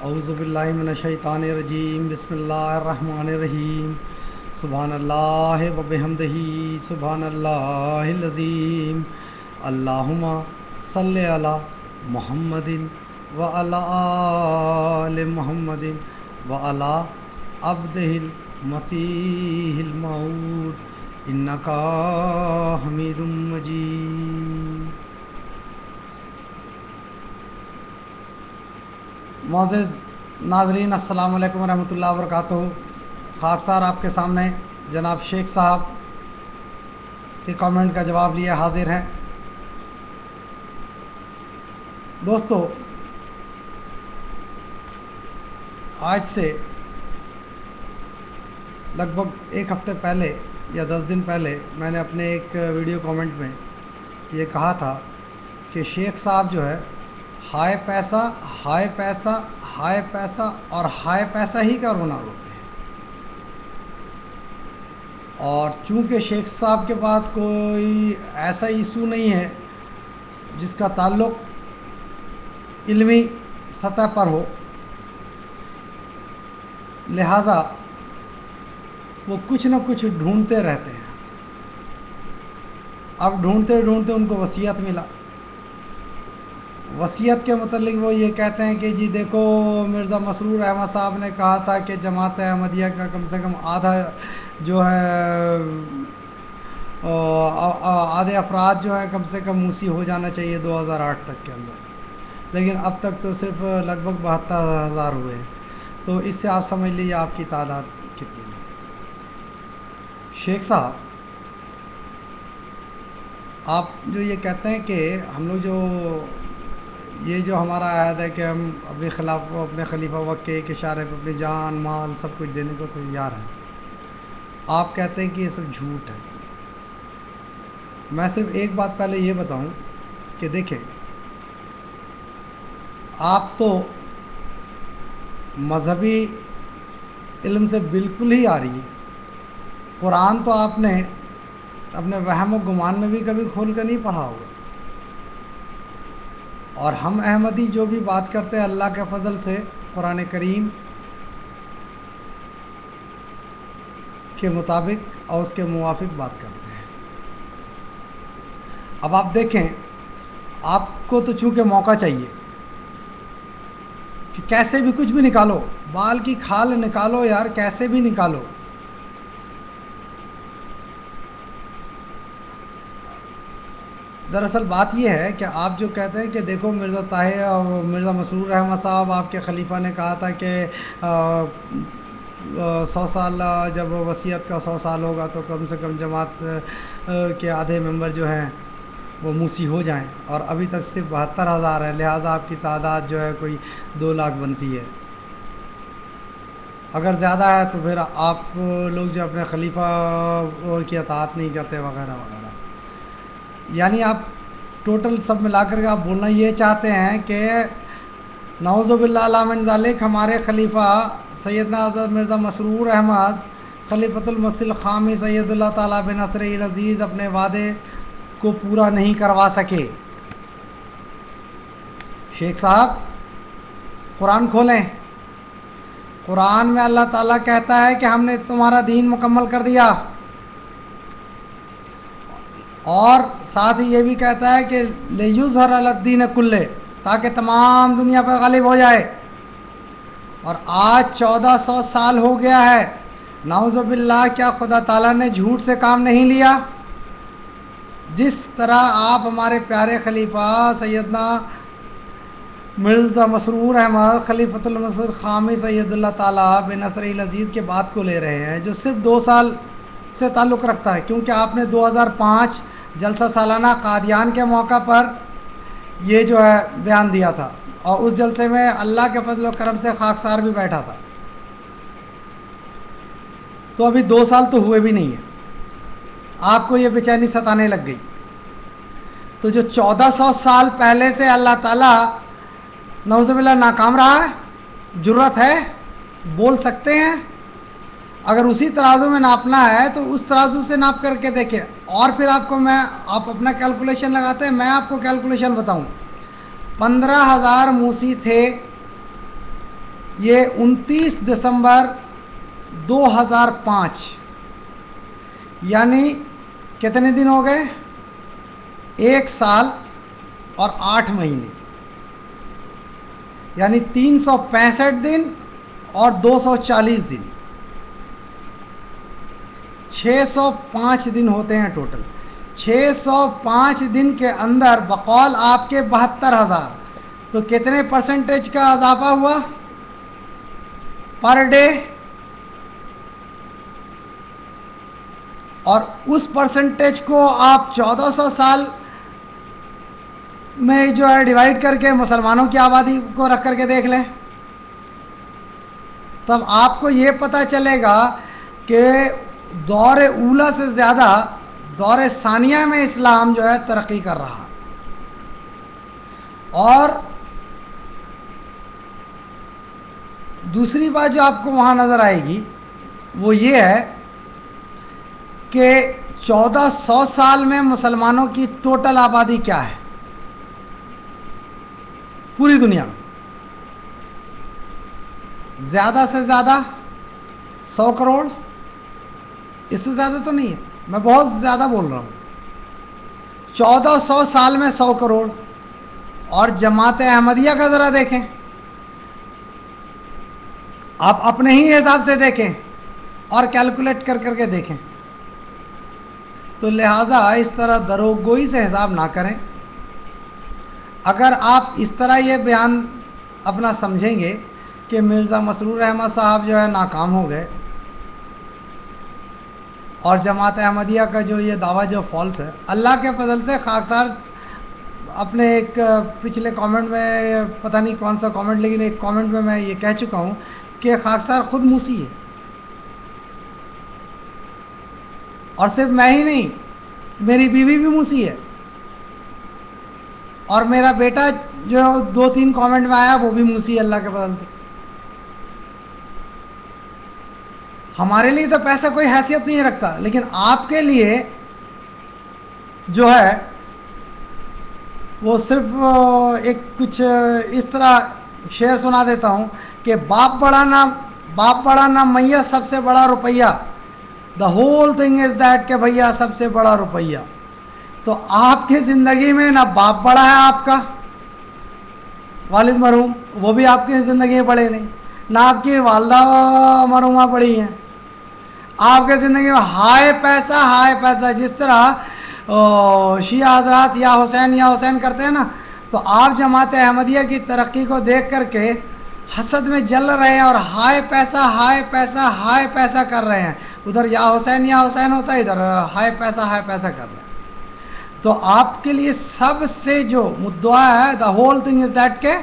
اعوذ باللہ من الشیطان الرجیم بسم اللہ الرحمن الرحیم سبحان اللہ و بحمدہ سبحان اللہ العظیم اللہم صلی علی محمد و علی آل محمد و علی عبدہ المسیح الموعود انکا حمید مجید۔ معزز ناظرین السلام علیکم ورحمۃ اللہ وبرکاتہ۔ خاکسار آپ کے سامنے جناب شیخ صاحب کے کامنٹ کا جواب لیے حاضر ہیں۔ دوستو، آج سے لگ بھگ ایک ہفتے پہلے یا 10 دن پہلے میں نے اپنے ایک ویڈیو کامنٹ میں یہ کہا تھا کہ شیخ صاحب جو ہے ہائے پیسہ ہائے پیسہ ہائے پیسہ اور ہائے پیسہ ہی کا رونا روتے ہیں، اور چونکہ شیخ صاحب کے بعد کوئی ایسا ایشو نہیں ہے جس کا تعلق علمی سطح پر ہو، لہٰذا وہ کچھ نہ کچھ ڈھونڈتے رہتے ہیں۔ اب ڈھونڈتے ڈھونڈتے ان کو وصیت ملا۔ وصیت کے متعلق وہ یہ کہتے ہیں کہ جی دیکھو، مرزا مسرور احمد صاحب نے کہا تھا کہ جماعت احمدیہ کا کم سے کم آدھا جو ہے آدھے افراد جو ہیں کم سے کم موسی ہو جانا چاہیے 2008 تک کے اندر، لیکن اب تک تو صرف لگ بھگ 72,000 ہوئے ہیں۔ تو اس سے آپ سمجھ لیجیے آپ کی تعداد کتنی ہے۔ شیخ صاحب، آپ جو یہ کہتے ہیں کہ ہم لوگ یہ جو ہمارا عہد ہے کہ ہم اپنے خلیفہ وقت کے ایک اشارے پہ اپنی جان مال سب کچھ دینے کو تیار ہیں، آپ کہتے ہیں کہ یہ سب جھوٹ ہے۔ میں صرف ایک بات پہلے یہ بتاؤں کہ دیکھیں، آپ تو مذہبی علم سے بالکل ہی آ رہی ہے۔ قرآن تو آپ نے اپنے وہم و گمان میں بھی کبھی کھول کر نہیں پڑھا ہوگا، اور ہم احمدی جو بھی بات کرتے ہیں اللہ کے فضل سے قرآن کریم کے مطابق اور اس کے موافق بات کرتے ہیں۔ اب آپ دیکھیں، آپ کو تو چونکہ موقع چاہیے کہ کیسے بھی کچھ بھی نکالو، بال کی کھال نکالو یار، کیسے بھی نکالو۔ دراصل بات یہ ہے کہ آپ جو کہتے ہیں کہ دیکھو مرزا طاہر اور مرزا مسرور احمد صاحب آپ کے خلیفہ نے کہا تھا کہ 100 سال جب وصیت کا 100 سال ہوگا تو کم سے کم جماعت کے آدھے ممبر جو ہیں وہ موسی ہو جائیں، اور ابھی تک صرف 72,000 ہے، لہٰذا آپ کی تعداد جو ہے کوئی 2 لاکھ بنتی ہے۔ اگر زیادہ ہے تو پھر آپ لوگ جو اپنے خلیفہ کی اطاعت نہیں کرتے وغیرہ وغیرہ۔ یعنی آپ ٹوٹل سب ملا کر کے آپ بولنا یہ چاہتے ہیں کہ نعوذ باللہ من ذالک ہمارے خلیفہ سیدنا حضرت مرزا مسرور احمد خلیفۃ المسیح الخامس سید اللہ تعالیٰ بنصرہ العزیز اپنے وعدے کو پورا نہیں کروا سکے۔ شیخ صاحب، قرآن کھولیں، قرآن میں اللہ تعالیٰ کہتا ہے کہ ہم نے تمہارا دین مکمل کر دیا، اور ساتھ ہی یہ بھی کہتا ہے کہ لیظہر علی الدین کلہ، تاکہ تمام دنیا پہ غالب ہو جائے۔ اور آج 1400 سال ہو گیا ہے، نعوذ باللہ کیا خدا تعالیٰ نے جھوٹ سے کام نہیں لیا؟ جس طرح آپ ہمارے پیارے خلیفہ سیدنا مرزا مسرور احمد خلیفۃ المسیح الخامس سید اللہ تعالیٰ بنصرہ العزیز کے بات کو لے رہے ہیں جو صرف 2 سال سے تعلق رکھتا ہے، کیونکہ آپ نے 2005 جلسہ سالانہ قادیان کے موقع پر یہ جو ہے بیان دیا تھا، اور اس جلسے میں اللہ کے فضل و کرم سے خاکسار بھی بیٹھا تھا۔ تو ابھی 2 سال تو ہوئے بھی نہیں ہیں، آپ کو یہ بے چینی ستانے لگ گئی۔ تو جو 1400 سال پہلے سے اللہ تعالیٰ نعوذ باللہ ناکام رہا ہے، جرت ہے، بول سکتے ہیں۔ اگر اسی ترازو میں ناپنا ہے تو اس ترازو سے ناپ کر کے دیکھیں، اور پھر آپ اپنا کیلکولیشن لگاتے ہیں، میں آپ کو کیلکولیشن بتاؤں۔ 15,000 موسی تھے یہ 29 دسمبر 2005 یعنی کتنے دن ہو گئے؟ 1 سال اور 8 مہینے، یعنی 365 دن اور 240 دن، 605 دن ہوتے ہیں ٹوٹل۔ 605 دن کے اندر بقول آپ کے 72,000، تو کتنے پرسنٹیج کا اضافہ ہوا پر ڈے؟ اور اس پرسنٹیج کو آپ 1400 سال میں جو ہے ڈیوائڈ کر کے مسلمانوں کی آبادی کو رکھ کر کے دیکھ لیں، تب آپ کو یہ پتہ چلے گا کہ دور اولا سے زیادہ دور ثانیہ میں اسلام جو ہے ترقی کر رہا۔ اور دوسری بات جو آپ کو وہاں نظر آئے گی وہ یہ ہے کہ 1400 سال میں مسلمانوں کی ٹوٹل آبادی کیا ہے پوری دنیا میں؟ زیادہ سے زیادہ 100 کروڑ، اس سے زیادہ تو نہیں ہے، میں بہت زیادہ بول رہا ہوں۔ 1400 سال میں 100 کروڑ، اور جماعت احمدیہ کا ذرا دیکھیں، آپ اپنے ہی حساب سے دیکھیں اور کیلکولیٹ کر کر کے دیکھیں۔ تو لہٰذا اس طرح دروغگوئی سے حساب نہ کریں۔ اگر آپ اس طرح یہ بیان اپنا سمجھیں گے کہ مرزا مسرور احمد صاحب جو ہے ناکام ہو گئے، اور جماعت احمدیہ کا جو یہ دعویٰ جو فالس ہے، اللہ کے فضل سے خاکسار اپنے ایک پچھلے کامنٹ میں، پتہ نہیں کون سا کامنٹ، لیکن ایک کامنٹ میں میں یہ کہہ چکا ہوں کہ خاکسار خود موسی ہے، اور صرف میں ہی نہیں، میری بیوی بھی موسی ہے، اور میرا بیٹا جو 2-3 کامنٹ میں آیا وہ بھی موسی ہے اللہ کے فضل سے۔ ہمارے لیے تو پیسہ کوئی حیثیت نہیں رکھتا، لیکن آپ کے لیے جو ہے وہ صرف ایک کچھ اس طرح شعر سنا دیتا ہوں کہ باپ بڑا نہ میاں سب سے بڑا روپیہ، the whole thing is that کہ بھیا سب سے بڑا روپیہ۔ تو آپ کی زندگی میں نہ باپ بڑا ہے آپ کا، والد مرحوم وہ بھی آپ کی زندگی میں بڑے نہیں، نہ آپ کی والدہ مرحومہ بڑی ہیں، آپ کے زندگی میں ہائے پیسہ، جس طرح شیعہ حضرات یا حسین کرتے ہیں نا، تو آپ جماعت احمدیہ کی ترقی کو دیکھ کر کے حسد میں جل رہے ہیں اور ہائے پیسہ کر رہے ہیں، ادھر یا حسین ہوتا ہے، ادھر ہائے پیسہ کر رہے ہیں۔ تو آپ کے لیے سب سے جو مدعا ہے، the whole thing is that کہ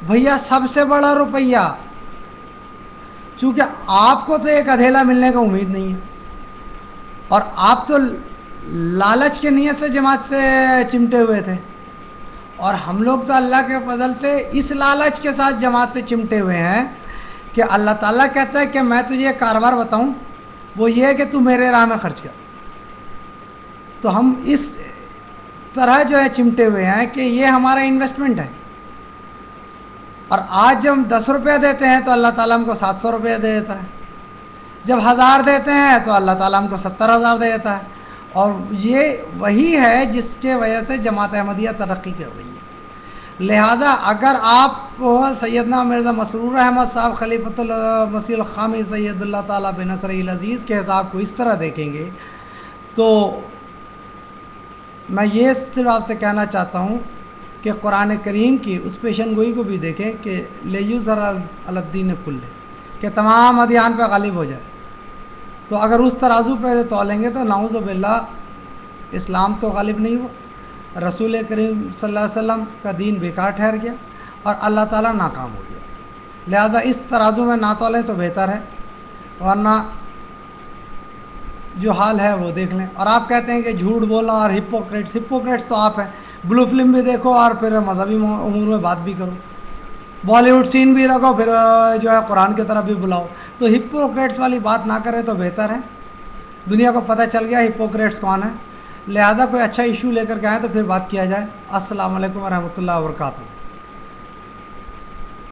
بھیا سب سے بڑا روپیہ، چونکہ آپ کو تو ایک ادھیلا ملنے کا امید نہیں ہے، اور آپ تو لالچ کے نیت سے جماعت سے چمٹے ہوئے تھے، اور ہم لوگ تو اللہ کے فضل سے اس لالچ کے ساتھ جماعت سے چمٹے ہوئے ہیں کہ اللہ تعالیٰ کہتا ہے کہ میں تجھے ایک کاروبار بتاؤں، وہ یہ ہے کہ تو میرے راہ میں خرچ کر۔ تو ہم اس طرح جو ہے چمٹے ہوئے ہیں کہ یہ ہمارا انویسٹمنٹ ہے، اور آج جب ہم 10 روپیہ دیتے ہیں تو اللہ تعالیٰ ہم کو 700 روپیہ دے دیتا ہے، جب 1000 دیتے ہیں تو اللہ تعالیٰ ہم کو 70,000 دے دیتا ہے، اور یہ وہی ہے جس کے وجہ سے جماعت احمدیہ ترقی کر رہی ہے۔ لہٰذا اگر آپ سیدنا مرزا مسرور احمد صاحب خلیفۃ المسیح الخامس سید اللہ تعالیٰ بنصرہ العزیز کے حساب کو اس طرح دیکھیں گے، تو میں یہ صرف آپ سے کہنا چاہتا ہوں کہ قرآن کریم کی اس پیشن گوئی کو بھی دیکھیں کہ لیظہر علی الدین کلہ، کہ تمام ادیان پہ غالب ہو جائے۔ تو اگر اس ترازو پہ تولیں گے تو نعوذ باللہ اسلام تو غالب نہیں ہوا، رسول کریم صلی اللہ علیہ وسلم کا دین بیکار ٹھہر گیا، اور اللہ تعالیٰ ناکام ہو گیا۔ لہٰذا اس ترازو میں نہ تولیں تو بہتر ہے، ورنہ جو حال ہے وہ دیکھ لیں۔ اور آپ کہتے ہیں کہ جھوٹ بولا اور ہپوکریٹس تو آپ ہیں، بلو فلم بھی دیکھو اور پھر مذہبی امور میں بات بھی کرو، بالی ووڈ سین بھی رکھو، پھر جو ہے قرآن کی طرف بھی بلاؤ، تو ہپوکریٹس والی بات نہ کرے تو بہتر ہے۔ دنیا کو پتہ چل گیا ہپوکریٹس کون ہے، لہٰذا کوئی اچھا ایشو لے کر کے آئیں تو پھر بات کیا جائے۔ السلام علیکم ورحمۃ اللہ وبرکاتہ۔